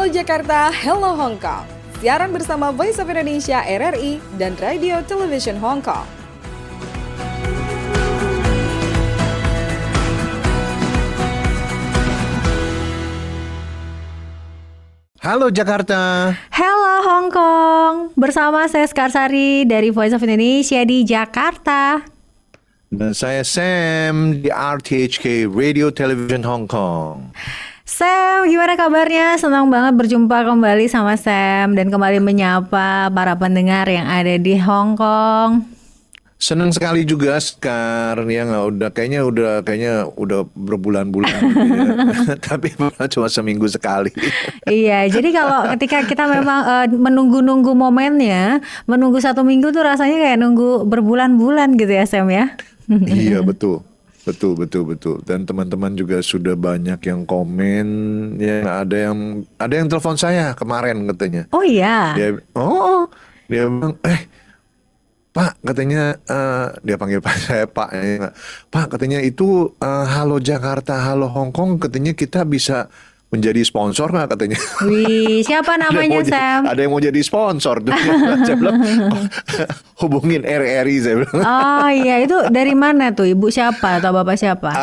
Halo Jakarta, hello Hong Kong. Siaran bersama Voice of Indonesia RRI dan Radio Television Hong Kong. Halo Jakarta. Halo Hong Kong. Bersama saya Skarsari dari Voice of Indonesia di Jakarta. Dan saya Sam di RTHK Radio Television Hong Kong. Sam, gimana kabarnya? Senang banget berjumpa kembali sama Sam dan kembali menyapa para pendengar yang ada di Hong Kong. Senang sekali juga Skar, ya nggak kayaknya udah berbulan-bulan gitu ya. Tapi cuma seminggu sekali. Iya, jadi kalau ketika kita memang menunggu-nunggu momennya, menunggu 1 minggu tuh rasanya kayak nunggu berbulan-bulan gitu ya Sam ya. Iya betul. Dan teman-teman juga sudah banyak yang komen, ya ada yang telepon saya kemarin katanya. Oh iya. Dia bilang, Pak katanya, dia panggil saya Pak, Pak katanya itu halo Jakarta, halo Hong Kong, katanya kita bisa menjadi sponsor nggak katanya. Wih, siapa namanya Sam? Ada yang mau jadi sponsor tuh. Saya bilang, hubungin RRI saya bilang. Oh iya, itu dari mana tuh? Ibu siapa atau bapak siapa?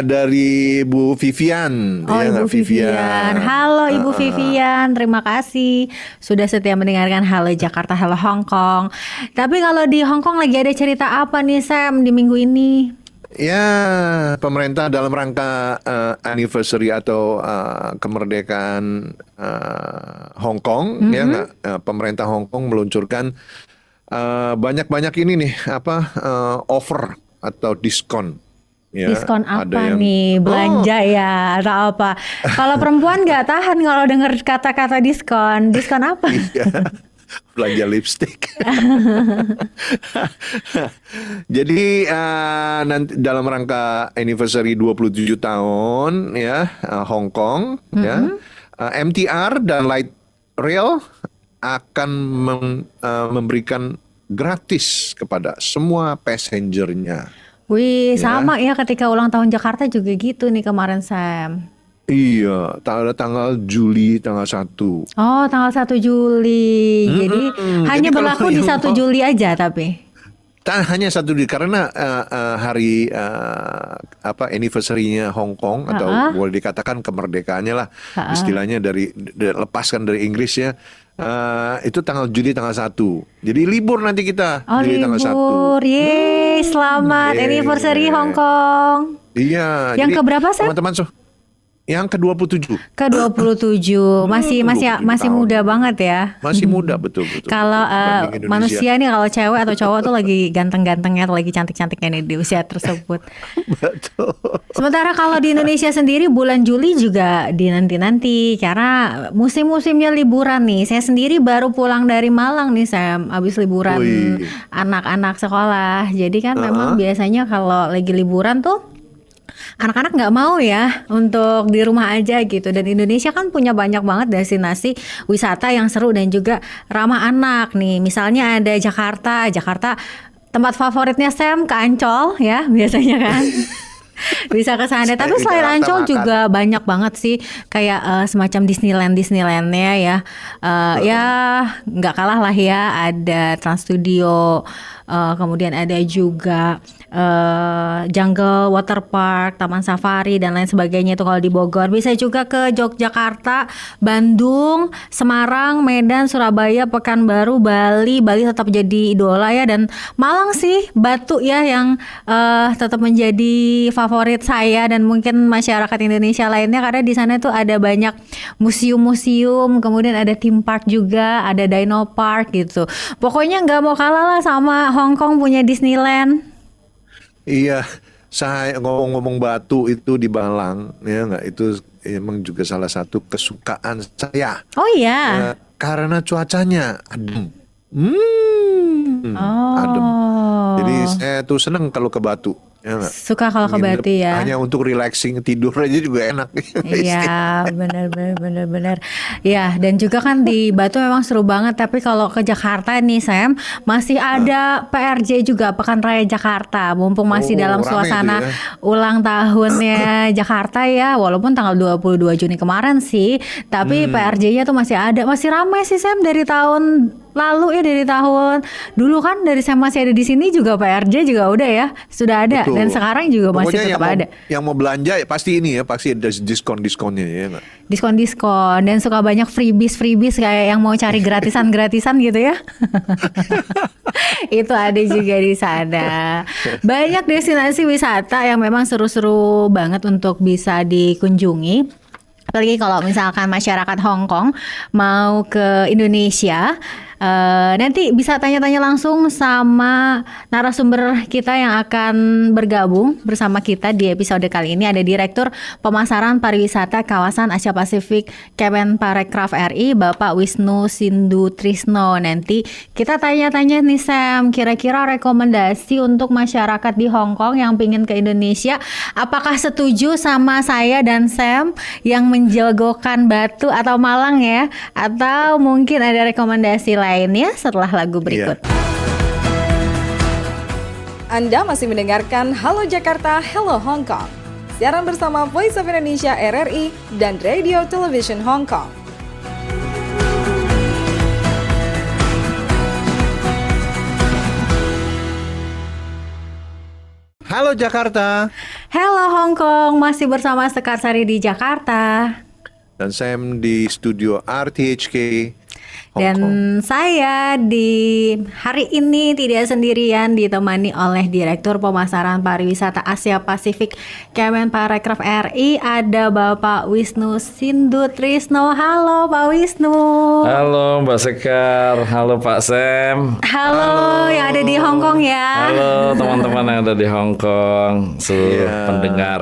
Dari Bu Vivian. Oh ya, Ibu Vivian. Halo Ibu Vivian, terima kasih sudah setia mendengarkan Halo Jakarta, Halo Hong Kong. Tapi kalau di Hong Kong lagi ada cerita apa nih Sam di minggu ini? Ya, pemerintah dalam rangka anniversary atau kemerdekaan Hong Kong, pemerintah Hong Kong meluncurkan banyak-banyak ini nih offer atau diskon. Ya, diskon apa nih? Belanja ya atau apa? Kalau perempuan nggak tahan kalau dengar kata-kata diskon. Diskon apa? Belanja lipstick. Jadi nanti dalam rangka anniversary 27 tahun ya Hong Kong ya MTR dan Light Rail akan memberikan gratis kepada semua passengernya. Wih, sama ya ketika ulang tahun Jakarta juga gitu nih kemarin Sam. Iya, tanggal Juli tanggal 1. Oh, tanggal 1 Juli. Jadi hanya berlaku di 1 Juli aja tapi. Hanya 1 Juli karena hari anniversary-nya Hong Kong atau boleh dikatakan kemerdekaannya lah. Istilahnya lepaskan dari Inggris ya. Itu tanggal Juli tanggal 1. Jadi libur nanti kita. Oh, Juli tanggal 1. libur. Yeay, selamat anniversary Hong Kong. Iya. Yang keberapa Sam? Teman-teman yang ke-27. Ke-27. Masih muda banget ya. Masih muda betul. Kalau manusia nih kalau cewek atau cowok tuh lagi ganteng-gantengnya atau lagi cantik-cantiknya nih di usia tersebut. Betul. Sementara kalau di Indonesia sendiri bulan Juli juga dinanti-nanti karena musim-musimnya liburan nih. Saya sendiri baru pulang dari Malang nih Sam, habis liburan anak-anak sekolah. Jadi kan memang biasanya kalau lagi liburan tuh anak-anak nggak mau ya untuk di rumah aja gitu. Dan Indonesia kan punya banyak banget destinasi wisata yang seru dan juga ramah anak nih. Misalnya ada Jakarta tempat favoritnya Sam ke Ancol ya biasanya kan. Bisa ke sana. Tapi selain Ancol juga banyak banget sih kayak semacam Disneylandnya ya. Ya nggak kalah lah ya, ada Trans Studio, kemudian ada juga Jungle Water Park, Taman Safari dan lain sebagainya itu kalau di Bogor. Bisa juga ke Yogyakarta, Bandung, Semarang, Medan, Surabaya, Pekanbaru, Bali tetap jadi idola ya, dan Malang sih Batu ya yang tetap menjadi favorit saya dan mungkin masyarakat Indonesia lainnya karena di sana tuh ada banyak museum-museum, kemudian ada theme park juga, ada Dino Park gitu. Pokoknya nggak mau kalah lah sama Hong Kong punya Disneyland. Iya, saya ngomong-ngomong Batu itu di Malang, ya nggak, itu emang juga salah satu kesukaan saya. Oh iya. Karena cuacanya adem. Adem. Jadi saya tuh seneng kalau ke Batu. Ya nggak? Suka kalau ke Nginep Batu ya. hanya untuk relaxing, tidur aja juga enak. Iya, benar. Ya, dan juga kan di Batu memang seru banget. Tapi kalau ke Jakarta nih, Sam, masih ada PRJ juga, Pekan Raya Jakarta. Mumpung masih Oh, dalam rame suasana itu ya. ulang tahunnya Jakarta ya, walaupun tanggal 22 Juni kemarin sih, tapi PRJ-nya tuh masih ada, masih ramai sih Sam dari tahun lalu ya, dari tahun dulu kan, dari saya masih ada di sini juga PRJ juga udah ya, sudah ada. Betul. Dan sekarang juga masih Pokoknya tetap ada. yang mau belanja ya pasti ini ya, pasti ada diskon-diskonnya ya nggak? Diskon-diskon dan suka banyak freebies kayak yang mau cari gratisan gitu ya. Itu ada juga di sana. Banyak destinasi wisata yang memang seru-seru banget untuk bisa dikunjungi. Apalagi kalau misalkan masyarakat Hong Kong mau ke Indonesia, nanti bisa tanya-tanya langsung sama narasumber kita yang akan bergabung bersama kita di episode kali ini. Ada Direktur Pemasaran Pariwisata Kawasan Asia Pasifik Kemenparekraf RI, Bapak Wisnu Sindu Trisno. Nanti kita tanya-tanya nih Sam, kira-kira rekomendasi untuk masyarakat di Hong Kong yang pingin ke Indonesia, apakah setuju sama saya dan Sam yang menjagokan Batu atau Malang ya, atau mungkin ada rekomendasi lainnya setelah lagu berikut. Anda masih mendengarkan Halo Jakarta, Hello Hong Kong. Siaran bersama Voice of Indonesia RRI dan Radio Television Hong Kong. Halo Jakarta. Hello Hong Kong, masih bersama Sekar Sari di Jakarta. Dan Sam di studio RTHK Hong Dan Kong. saya di hari ini tidak sendirian, ditemani oleh Direktur Pemasaran Pariwisata Asia Pasifik Kemenparekraf RI, ada Bapak Wisnu Sindu Trisno. Halo Pak Wisnu. Halo Mbak Sekar, halo Pak Sam. Halo yang ada di Hong Kong ya. Halo teman-teman yang ada di Hong Kong, seluruh Iya. pendengar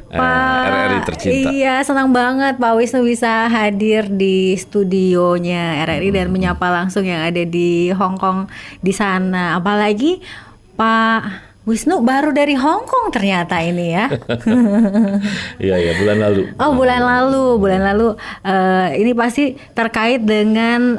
RRI tercinta. Iya, senang banget Pak Wisnu bisa hadir di studionya RRI dan menyapa langsung yang ada di Hong Kong di sana. Apalagi Pak Wisnu baru dari Hong Kong ternyata ini ya. Iya, bulan lalu. Oh, bulan lalu. Ini pasti terkait dengan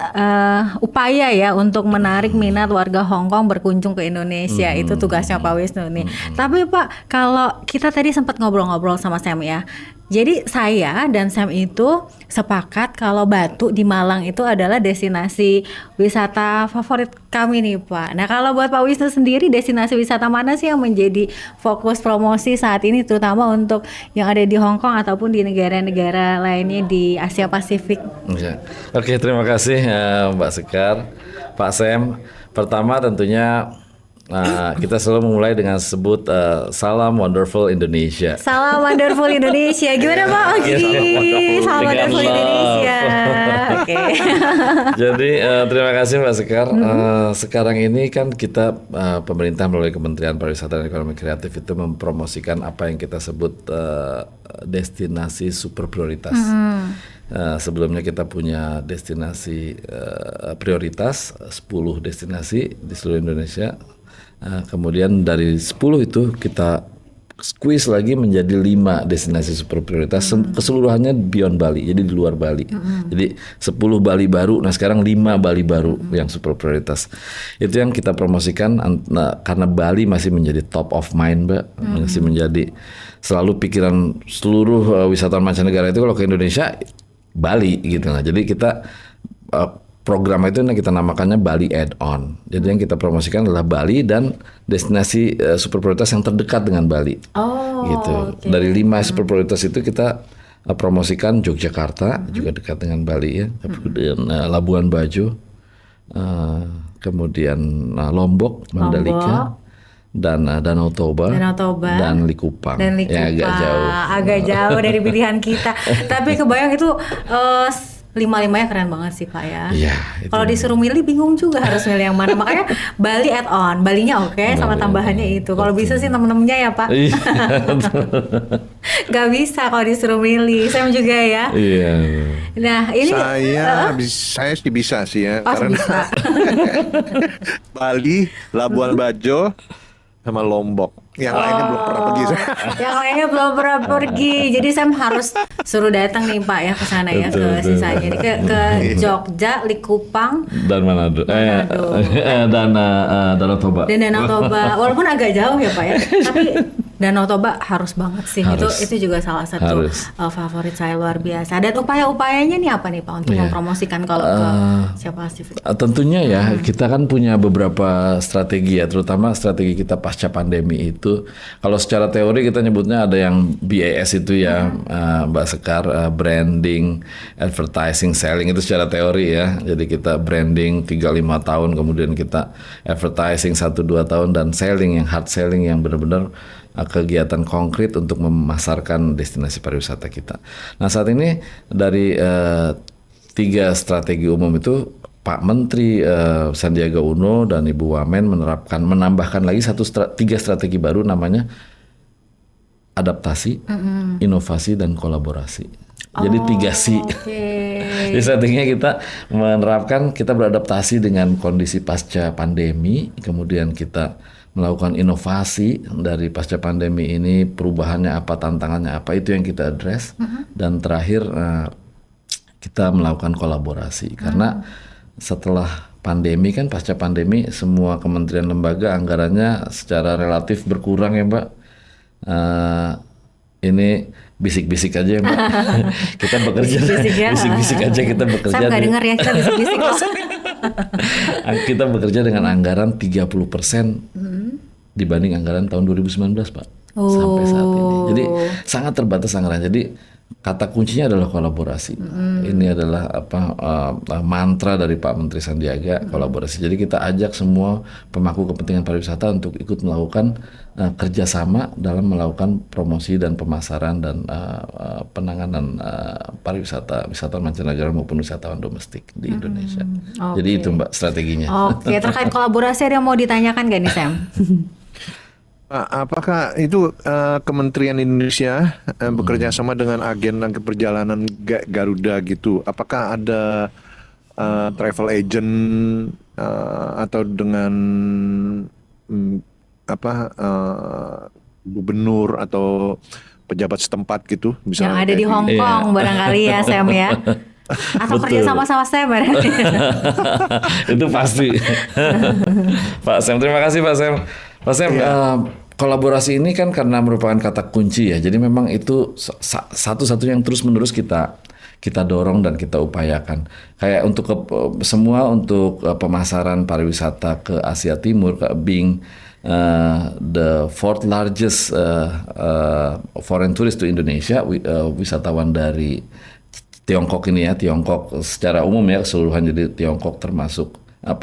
upaya ya untuk menarik minat warga Hong Kong berkunjung ke Indonesia. Itu tugasnya Pak Wisnu nih. Tapi Pak, kalau kita tadi sempat ngobrol-ngobrol sama Sam ya. Jadi saya dan Sam itu sepakat kalau Batu di Malang itu adalah destinasi wisata favorit kami nih Pak. Nah kalau buat Pak Wisnu sendiri, destinasi wisata mana sih yang menjadi fokus promosi saat ini, terutama untuk yang ada di Hong Kong ataupun di negara-negara lainnya di Asia Pasifik? Ya. Oke, terima kasih Mbak Sekar, Pak Sam. Pertama tentunya kita selalu memulai dengan sebut Salam Wonderful Indonesia. Salam Wonderful Indonesia. Gimana Pak Ogi? Salam Wonderful Indonesia. Oke. Jadi terima kasih Mbak Sekar. Sekarang ini kan kita pemerintah melalui Kementerian Pariwisata dan Ekonomi Kreatif itu mempromosikan apa yang kita sebut destinasi super prioritas. Sebelumnya kita punya destinasi prioritas 10 destinasi di seluruh Indonesia. Kemudian dari 10 itu kita squeeze lagi menjadi 5 destinasi super prioritas, keseluruhannya beyond Bali, jadi di luar Bali. Jadi 10 Bali baru, nah sekarang 5 Bali baru yang super prioritas. Itu yang kita promosikan karena Bali masih menjadi top of mind Mbak, masih menjadi selalu pikiran seluruh wisatawan mancanegara itu kalau ke Indonesia Bali gitu. Nah, jadi kita program itu yang kita namakannya Bali Add-on. Jadi yang kita promosikan adalah Bali dan destinasi super prioritas yang terdekat dengan Bali. Oh, gitu. okay. Dari 5 super prioritas itu kita promosikan Yogyakarta juga dekat dengan Bali ya. Kemudian Labuan Bajo, kemudian Lombok, Mandalika, dan Danau Toba, dan Likupang. Ya, agak jauh dari pilihan kita. Tapi kebayang itu 5-5-nya keren banget sih Pak ya. Iya. Kalau disuruh milih bingung juga harus milih yang mana. Makanya Bali add-on, Balinya oke, sama tambahannya itu. Kalau bisa sih temen-temennya ya Pak. Iya. Gak bisa kalau disuruh milih. Sam juga ya. Iya. Nah ini saya sih bisa sih ya, Oh, karena bisa. Bali, Labuan Bajo, sama Lombok. Yang lainnya belum pernah pergi. Yang lainnya belum pernah pergi. Jadi Sam harus suruh datang nih Pak ya ke sana ya, Betul, ke betul. sisanya. Jadi ke Jogja, Likupang, Dan Manado. Dan Danau Toba. dan Danau Toba. Walaupun agak jauh ya Pak ya, tapi Danau Toba harus banget sih. Harus. Itu juga salah satu Harus. favorit saya, luar biasa. Dan upaya-upayanya nih apa nih Pak untuk Iya. mempromosikan kalau ke siapa sih? Tentunya ya, kita kan punya beberapa strategi ya, terutama strategi kita pasca pandemi itu. Kalau secara teori kita nyebutnya ada yang BAS itu ya, Mbak Sekar, branding, advertising, selling itu secara teori ya. Jadi kita branding 3-5 tahun, kemudian kita advertising 1-2 tahun, dan selling yang hard selling yang benar-benar kegiatan konkret untuk memasarkan destinasi pariwisata kita. Nah saat ini dari 3 strategi umum itu Pak Menteri Sandiaga Uno dan Ibu Wamen menambahkan lagi 3 strategi baru, namanya adaptasi, inovasi, dan kolaborasi. Jadi 3C. Jadi strateginya kita menerapkan, kita beradaptasi dengan kondisi pasca pandemi, kemudian kita melakukan inovasi dari pasca pandemi ini, perubahannya apa, tantangannya apa, itu yang kita address. Dan terakhir kita melakukan kolaborasi, karena setelah pandemi kan, pasca pandemi semua kementerian lembaga anggarannya secara relatif berkurang ya Mbak. Ini bisik-bisik aja ya Mbak. Kita bekerja Bisik-bisik ya. bisik-bisik aja kita bekerja. Saya nggak dengar ya, kita bisik-bisik kok. Kita bekerja dengan anggaran 30% dibanding anggaran tahun 2019 Pak. Sampai saat ini. Jadi sangat terbatas anggaran. Jadi kata kuncinya adalah kolaborasi. Ini adalah mantra dari Pak Menteri Sandiaga, kolaborasi. Jadi kita ajak semua pemangku kepentingan pariwisata untuk ikut melakukan kerjasama dalam melakukan promosi dan pemasaran dan penanganan pariwisata, wisatawan mancanegara maupun wisatawan domestik di Indonesia. Jadi itu Mbak strateginya. Oke, terkait kolaborasi ada yang mau ditanyakan gak nih Sam? Pak, apakah itu Kementerian Indonesia bekerja sama dengan agen perjalanan Garuda gitu? Apakah ada travel agent atau dengan gubernur atau pejabat setempat gitu? Yang ada di Hong Kong barangkali ya Sam ya? Atau kerja sama Sam berarti? Itu pasti. Pak Sam, terima kasih Pak Sam. Pak Sam, kolaborasi ini kan karena merupakan kata kunci ya. Jadi memang itu satu-satunya yang terus-menerus kita dorong dan kita upayakan. Kayak untuk semua untuk pemasaran pariwisata ke Asia Timur, being the 4th largest foreign tourist to Indonesia, wisatawan dari Tiongkok ini ya, Tiongkok secara umum ya keseluruhan, jadi Tiongkok termasuk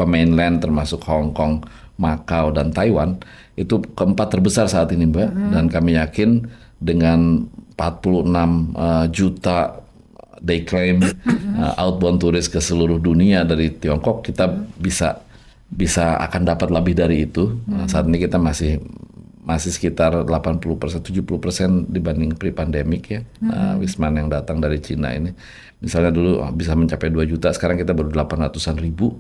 mainland, termasuk Hong Kong, Macau, dan Taiwan, itu keempat terbesar saat ini Mbak. Dan kami yakin dengan 46 juta they claim outbound turis ke seluruh dunia dari Tiongkok, kita bisa akan dapat lebih dari itu. Saat ini kita masih sekitar 80%, 70% dibanding pre-pandemic ya. Wisman yang datang dari Cina ini, misalnya dulu bisa mencapai 2 juta, sekarang kita baru 800-an ribu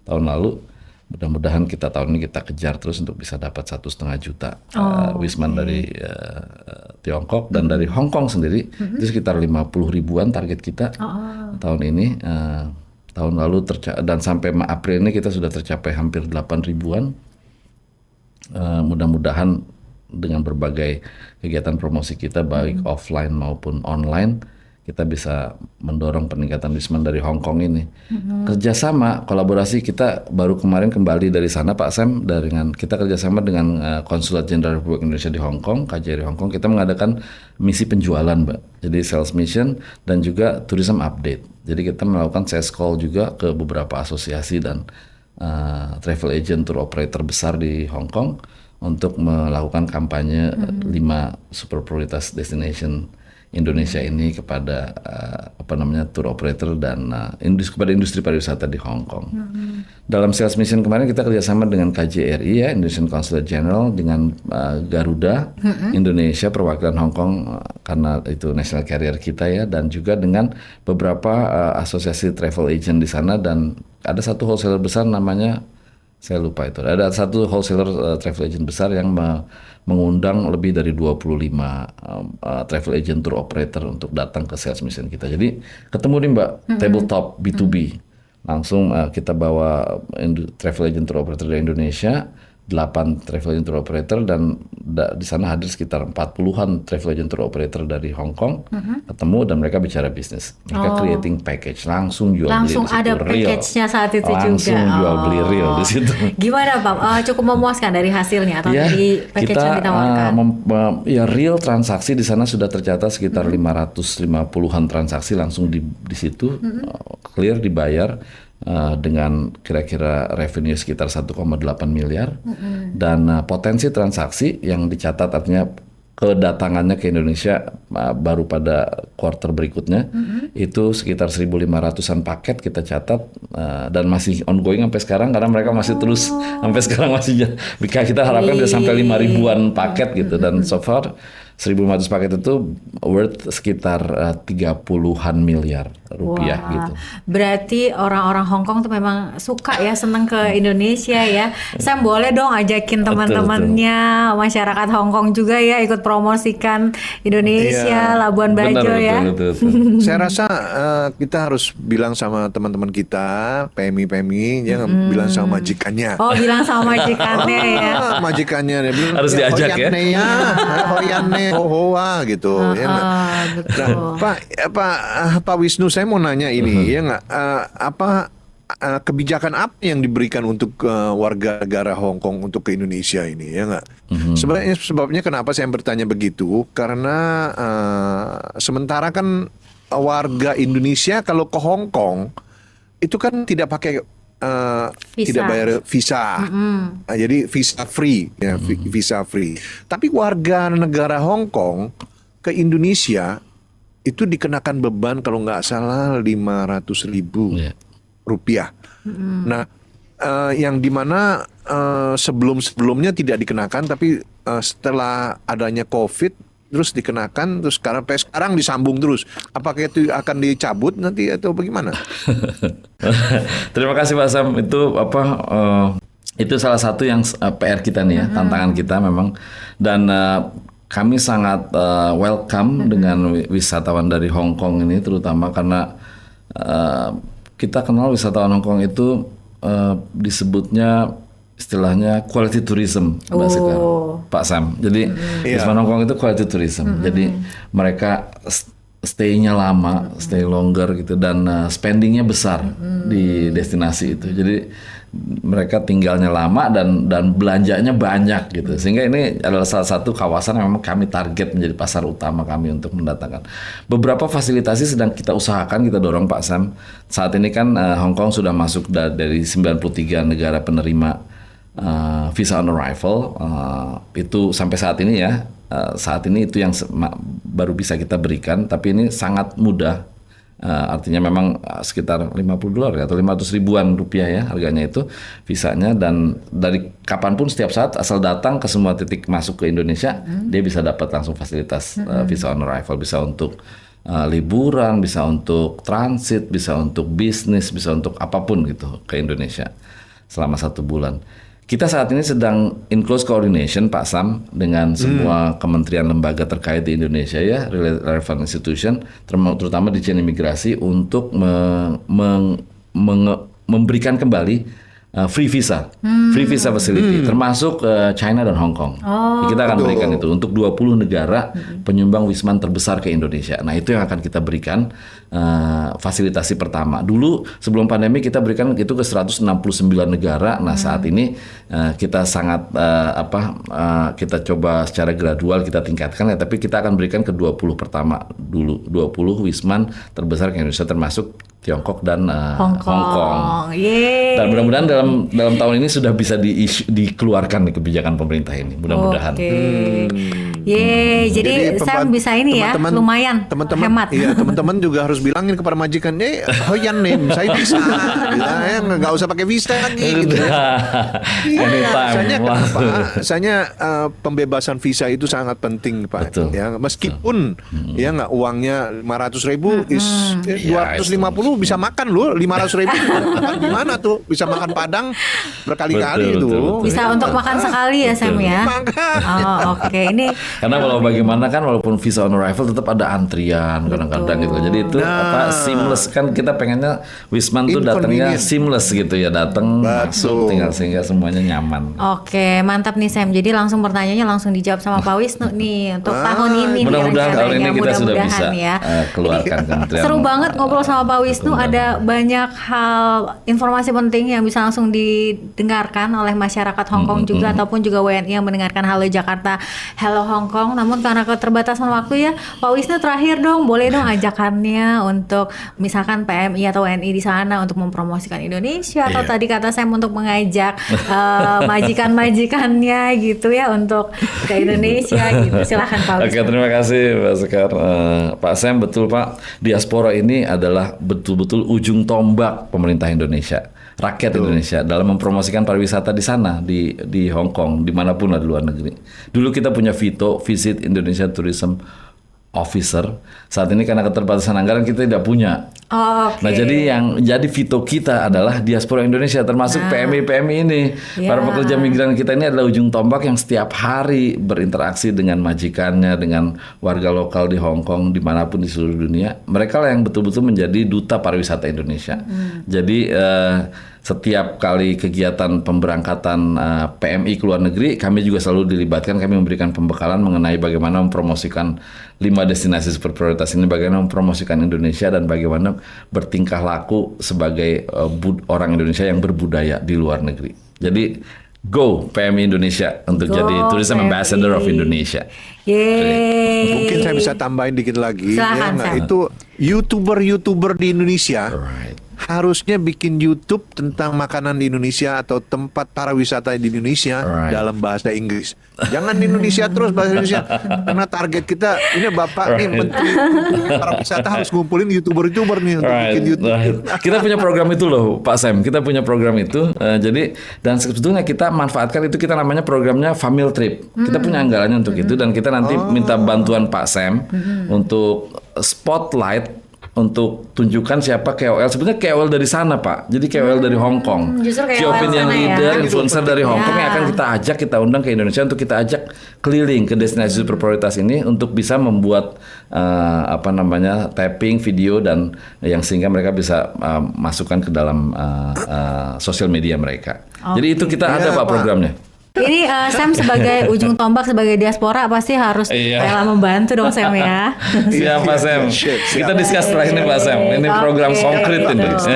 tahun lalu. Mudah-mudahan kita tahun ini kita kejar terus untuk bisa dapat 1,5 juta wisman dari Tiongkok. Dan dari Hong Kong sendiri itu sekitar 50 ribuan target kita tahun ini. Tahun lalu dan sampai April ini kita sudah tercapai hampir 8 ribuan. Mudah-mudahan dengan berbagai kegiatan promosi kita baik offline maupun online, kita bisa mendorong peningkatan wisman dari Hong Kong ini. Kerjasama, kolaborasi, kita baru kemarin kembali dari sana Pak Sam, dengan kita kerjasama dengan Konsulat Jenderal Republik Indonesia di Hong Kong, KJRI Hong Kong. Kita mengadakan misi penjualan Mbak, jadi sales mission dan juga tourism update. Jadi kita melakukan sales call juga ke beberapa asosiasi dan travel agent, tour operator besar di Hong Kong untuk melakukan kampanye 5 super prioritas destination Indonesia ini kepada tour operator dan kepada industri pariwisata di Hong Kong. Dalam sales mission kemarin kita kerjasama dengan KJRI ya, Indonesian Consulate General, dengan Garuda Indonesia perwakilan Hong Kong karena itu national carrier kita ya, dan juga dengan beberapa asosiasi travel agent di sana, dan ada satu wholesaler besar namanya Saya lupa itu. Ada satu wholesaler travel agent besar yang mengundang lebih dari 25 travel agent tour operator untuk datang ke sales mission kita. Jadi ketemu nih Mbak, tabletop B2B. Langsung kita bawa travel agent tour operator dari Indonesia, 8 travel agent tour operator, dan di sana hadir sekitar 40-an travel agent tour operator dari Hong Kong, ketemu dan mereka bicara bisnis. Mereka creating package, langsung jual beli di situ. Langsung ada package-nya saat itu langsung juga. Jual beli real di situ. Gimana Pak? Cukup memuaskan dari hasilnya atau dari package yang ditawarkan? Ya real transaksi di sana sudah tercatat sekitar 550-an transaksi langsung di situ, clear dibayar. Dengan kira-kira revenue sekitar 1,8 miliar dan potensi transaksi yang dicatat artinya kedatangannya ke Indonesia baru pada quarter berikutnya itu sekitar 1.500-an paket kita catat dan masih ongoing sampai sekarang karena mereka masih terus sampai sekarang masih kita harapkan bisa sampai 5.000-an paket gitu dan so far 1.500 paket itu worth sekitar 30-an miliar rupiah gitu. Berarti orang-orang Hong Kong tuh memang suka ya, seneng ke Indonesia ya. Saya boleh dong ajakin teman-temannya masyarakat Hong Kong juga ya ikut promosikan Indonesia, Labuan Bajo ya. Betul. Saya rasa kita harus bilang sama teman-teman kita, PMI, jangan bilang sama majikannya. Oh, bilang sama majikannya ya. Majikannya dia bilang Harus diajak ya. Hoyane Hoa gitu ya nggak? Nah, Pak Wisnu, saya mau nanya ini ya nggak, kebijakan apa yang diberikan untuk warga negara Hong Kong untuk ke Indonesia ini ya nggak? Sebabnya kenapa saya bertanya begitu karena sementara kan warga Indonesia kalau ke Hong Kong itu kan tidak pakai tidak bayar visa, jadi visa free, ya, visa free. Tapi warga negara Hong Kong ke Indonesia itu dikenakan beban kalau nggak salah 500.000 rupiah. Nah, yang dimana sebelumnya tidak dikenakan, tapi setelah adanya COVID terus dikenakan, terus sekarang disambung terus. Apakah itu akan dicabut nanti atau bagaimana? Terima kasih Pak Sam. Itu salah satu yang PR kita nih ya, tantangan kita memang. Dan kami sangat welcome dengan wisatawan dari Hong Kong ini, terutama karena kita kenal wisatawan Hong Kong itu disebutnya istilahnya quality tourism, Pak Sam. Jadi wisatawan Hong Kong itu quality tourism. Jadi mereka stay-nya lama, stay longer gitu, dan spending-nya besar di destinasi itu. Jadi mereka tinggalnya lama dan belanjanya banyak gitu. Sehingga ini adalah salah satu kawasan yang memang kami target menjadi pasar utama kami untuk mendatangkan. Beberapa fasilitasi sedang kita usahakan, kita dorong Pak Sam. Saat ini kan Hong Kong sudah masuk dari 93 negara penerima visa on arrival, itu sampai saat ini ya, saat ini itu yang baru bisa kita berikan, tapi ini sangat mudah, artinya memang sekitar $50 atau 500 ribuan rupiah ya harganya itu visanya, dan dari kapanpun setiap saat asal datang ke semua titik masuk ke Indonesia, dia bisa dapat langsung fasilitas visa on arrival, bisa untuk liburan, bisa untuk transit, bisa untuk bisnis, bisa untuk apapun gitu ke Indonesia selama 1 bulan. Kita saat ini sedang in close coordination Pak Sam dengan semua kementerian lembaga terkait di Indonesia ya, relevant institution, terutama di Dijen Imigrasi untuk memberikan kembali free visa facility, termasuk China dan Hong Kong. Kita akan berikan itu untuk 20 negara penyumbang wisman terbesar ke Indonesia. Nah, itu yang akan kita berikan fasilitasi pertama. Dulu sebelum pandemi kita berikan itu ke 169 negara. Nah, saat ini kita sangat kita coba secara gradual kita tingkatkan ya, tapi kita akan berikan ke 20 pertama dulu. 20 wisman terbesar ke Indonesia termasuk Tiongkok dan Hong Kong. Dan mudah-mudahan dalam tahun ini sudah bisa dikeluarkan nih kebijakan pemerintah ini. Mudah-mudahan. Jadi Sam bisa ini ya, lumayan hemat. Iya, teman-teman juga harus bilangin kepada majikannya, Hoyan nih, saya bisa. Ya, nggak usah pakai visa lagi. Gitu. Soalnya pembebasan visa itu sangat penting, Pak. Ya, meskipun ya nggak uangnya 500.000, 250 tuh bisa makan loh 500.000 makan gimana tuh bisa makan Padang berkali-kali Betul, itu. betul. Bisa untuk makan sekali ya Sam ya. Makan. Oh oke, ini Karena kalau bagaimana kan walaupun visa on arrival tetap ada antrian kadang-kadang gitu. Jadi itu seamless kan kita pengennya Wisman tuh datangnya Inconvenient. seamless gitu ya, datang masuk tinggal sehingga semuanya nyaman. Oke, mantap nih Sam. Jadi langsung pertanyaannya langsung dijawab sama Pak Wisnu nih untuk tahun ini. nih Mudah-mudahan tahun ini rencananya. kita sudah bisa Mudah-mudahan ya. keluarkan kementerian. Seru banget ngobrol sama Pak Wisnu. Ada banyak hal informasi penting yang bisa langsung didengarkan oleh masyarakat Hong Kong juga ataupun juga WNI yang mendengarkan Halo Jakarta, Hello Hong Kong. Namun karena keterbatasan waktu ya, Pak Wisnu terakhir dong, boleh dong ajakannya untuk misalkan PMI atau WNI di sana untuk mempromosikan Indonesia atau tadi kata saya untuk mengajak majikan-majikannya gitu ya untuk ke Indonesia gitu. Silahkan Pak Oke, Wisnu. terima kasih Pak Sekar. Pak Sam, betul Pak, diaspora ini adalah betul-betul ujung tombak pemerintah Indonesia, rakyat Indonesia dalam mempromosikan pariwisata di sana, di Hong Kong, dimanapun lah di luar negeri. Dulu kita punya VITO, Visit Indonesia Tourism Officer. Saat ini karena keterbatasan anggaran kita tidak punya. Oh, oke. Nah, jadi yang jadi VITO kita adalah diaspora Indonesia, termasuk PMI ini. Ya. Para pekerja migran kita ini adalah ujung tombak yang setiap hari berinteraksi dengan majikannya, dengan warga lokal di Hong Kong, dimanapun di seluruh dunia. Mereka lah yang betul-betul menjadi duta pariwisata Indonesia. Jadi setiap kali kegiatan pemberangkatan PMI ke luar negeri, kami juga selalu dilibatkan. Kami memberikan pembekalan mengenai bagaimana mempromosikan 5 destinasi super prioritas ini, bagaimana mempromosikan Indonesia dan bagaimana bertingkah laku sebagai orang Indonesia yang berbudaya di luar negeri. Jadi go PMI Indonesia untuk Go jadi Tourism PMI. Ambassador of Indonesia. Yeay. Mungkin saya bisa tambahin dikit lagi. Silakan, nggak? Sam. Itu YouTuber di Indonesia Alright. harusnya bikin YouTube tentang makanan di Indonesia atau tempat pariwisata di Indonesia Alright. dalam bahasa Inggris. Jangan di Indonesia terus bahasa Indonesia, karena target kita ini Bapak nih Menteri Pariwisata harus ngumpulin YouTuber nih untuk bikin YouTube. Right. Kita punya program itu loh Pak Sam, kita punya program itu. Jadi dan sebetulnya kita manfaatkan itu, kita namanya programnya Family Trip. Kita punya anggarannya untuk itu dan kita nanti minta bantuan Pak Sam untuk spotlight, untuk tunjukkan siapa KOL. Sebenarnya KOL dari sana Pak. Jadi KOL dari Hong Kong. Justru KOL Key opinion sana ya. leader, influencer dari Hong Kong yang Ya. akan kita ajak, kita undang ke Indonesia untuk kita ajak keliling ke destinasi super prioritas ini untuk bisa membuat tapping video dan yang sehingga mereka bisa masukkan ke dalam sosial media mereka. Jadi itu kita ada Ya, Pak Pak. programnya. Ini Sam sebagai ujung tombak, sebagai diaspora pasti harus Iya. rela membantu dong Sam ya. Siap Pak Sam. Siap. Kita discuss setelah ini Pak Sam. Ini program Oke, konkret ini. betul.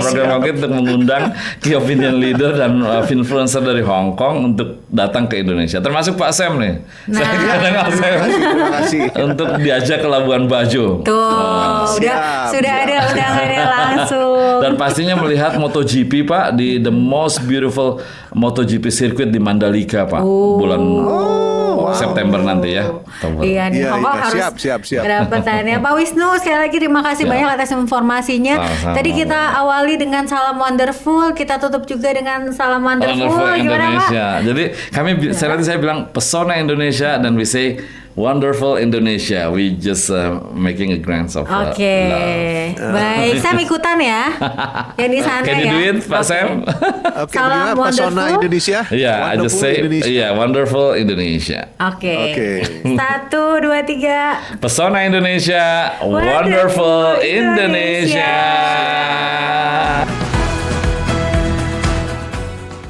Program konkret untuk mengundang key opinion leader dan influencer dari Hong Kong untuk datang ke Indonesia. Termasuk Pak Sam nih. Saya kadang Pak Sam Terima kasih. untuk diajak ke Labuan Bajo. Tuh, siap, sudah ada undangannya langsung. Dan pastinya melihat MotoGP Pak di the most beautiful MotoGP circuit di Mandalika Pak, bulan September nanti ya. Oktober. Iya nih, Iya, Hong Kong iya, harus siap. kedapatannya. Pak Wisnu, sekali lagi terima kasih banyak atas informasinya. Sama-sama. Tadi kita awali dengan salam wonderful, kita tutup juga dengan salam wonderful. Wonderful Gimana Pak? Indonesia. Jadi kami saya bilang pesona Indonesia dan we say wonderful Indonesia. We just making a grant of Oke, love. baik. Sam ikutan ya, yang di sana Can you ya. do it, Pak Oke. Sam? Oke, Salam gimana pesona wonderful. Indonesia? Iya, I just Wonderful say Indonesia. iya, wonderful Indonesia. Oke. Oke. 1, 2, 3. Pesona Indonesia, Wonderful wonderful Indonesia. Indonesia.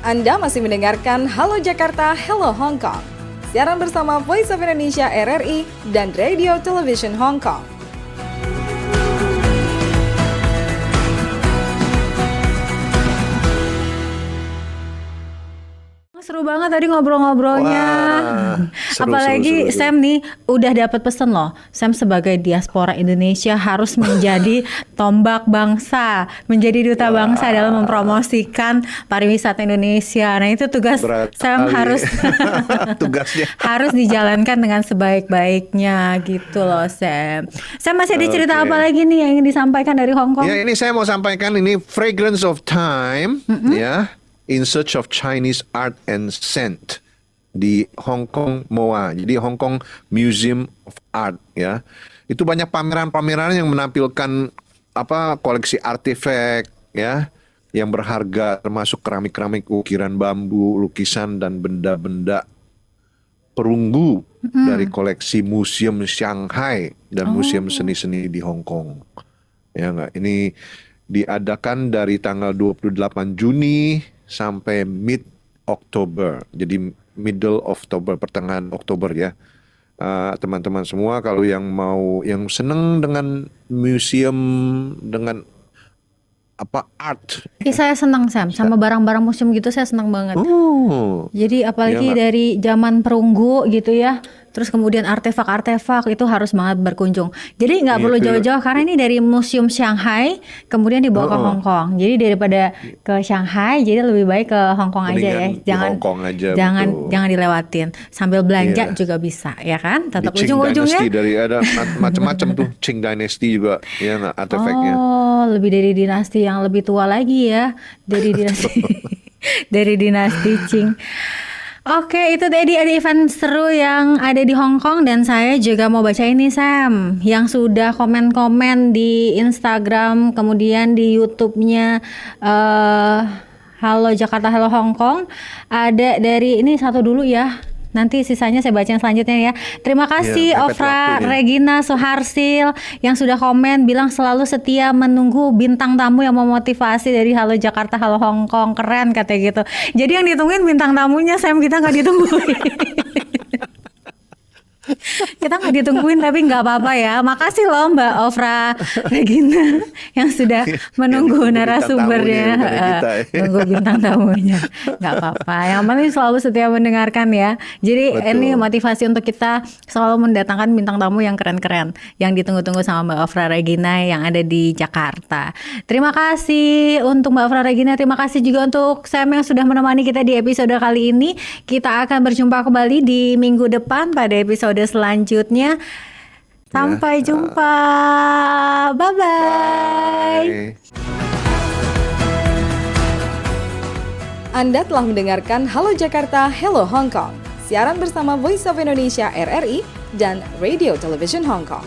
Anda masih mendengarkan Halo Jakarta, Hello Hong Kong. Siaran bersama Voice of Indonesia RRI dan Radio Television Hong Kong. Seru banget tadi ngobrol-ngobrolnya. Wah, seru, Apalagi seru. Sam nih udah dapat pesan loh. Sam sebagai diaspora Indonesia harus menjadi tombak bangsa, menjadi duta bangsa dalam mempromosikan pariwisata Indonesia. Nah, itu tugas Berat Sam sekali. harus Tugasnya. harus dijalankan dengan sebaik-baiknya gitu loh, Sam. Sam masih ada cerita Oke. apa lagi nih yang ingin disampaikan dari Hong Kong? Ya, ini saya mau sampaikan ini Fragrance of Time, ya, in search of Chinese art and scent di Hong Kong MOA. Jadi Hong Kong Museum of Art, ya. Itu banyak pameran-pameran yang menampilkan koleksi artefak ya yang berharga, termasuk keramik-keramik, ukiran bambu, lukisan dan benda-benda perunggu dari koleksi Museum Shanghai dan Museum Seni-seni di Hong Kong. Ya nggak? Ini diadakan dari tanggal 28 Juni sampai mid Oktober. Jadi middle Oktober, pertengahan Oktober ya. Teman-teman semua kalau yang seneng dengan museum, dengan art. Saya senang Sam sama barang-barang museum gitu, saya senang banget. Jadi apalagi Iya, Mbak. dari zaman perunggu gitu ya. Terus kemudian artefak-artefak itu harus banget berkunjung. Jadi nggak Iya, perlu itu. jauh-jauh karena ini dari Museum Shanghai kemudian dibawa ke Hong Kong. Jadi daripada ke Shanghai, jadi lebih baik ke Hong Kong aja ya. Mendingan di Hong Kong aja, betul. jangan dilewatin. Sambil belanja Iya. juga bisa, ya kan? Tetap Di Qing ujung-ujungnya. Dynasty dari ada macam-macam tuh, Qing Dynasty juga ya nggak, artefaknya. Oh, lebih dari dinasti yang lebih tua lagi ya. Dari dinasti dari dinasti Qing. Oke, itu tadi ada event seru yang ada di Hong Kong dan saya juga mau baca ini Sam yang sudah komen-komen di Instagram kemudian di YouTube-nya Halo Jakarta Halo Hong Kong. Ada dari ini satu dulu ya. Nanti sisanya saya baca yang selanjutnya ya. Terima kasih Ya, mepet Ofra waktunya. Regina Suharsil yang sudah komen bilang selalu setia menunggu bintang tamu yang memotivasi dari Halo Jakarta Halo Hong Kong. Keren katanya gitu. Jadi yang ditungguin bintang tamunya Sam, kita nggak ditungguin. Kita nggak ditungguin tapi nggak apa-apa ya. Makasih loh Mbak Ofra Regina yang sudah menunggu Yang nunggu narasumbernya, bintang tamunya, bukannya kita ya. nunggu bintang tamunya. Nggak apa-apa. Yang penting selalu setia mendengarkan ya. Jadi Betul. ini motivasi untuk kita selalu mendatangkan bintang tamu yang keren-keren, yang ditunggu-tunggu sama Mbak Ofra Regina yang ada di Jakarta. Terima kasih untuk Mbak Ofra Regina. Terima kasih juga untuk Sam yang sudah menemani kita di episode kali ini. Kita akan berjumpa kembali di minggu depan pada episode selanjutnya. Sampai jumpa. Bye-bye. Bye. Anda telah mendengarkan Halo Jakarta, Hello Hong Kong. Siaran bersama Voice of Indonesia RRI dan Radio Television Hong Kong.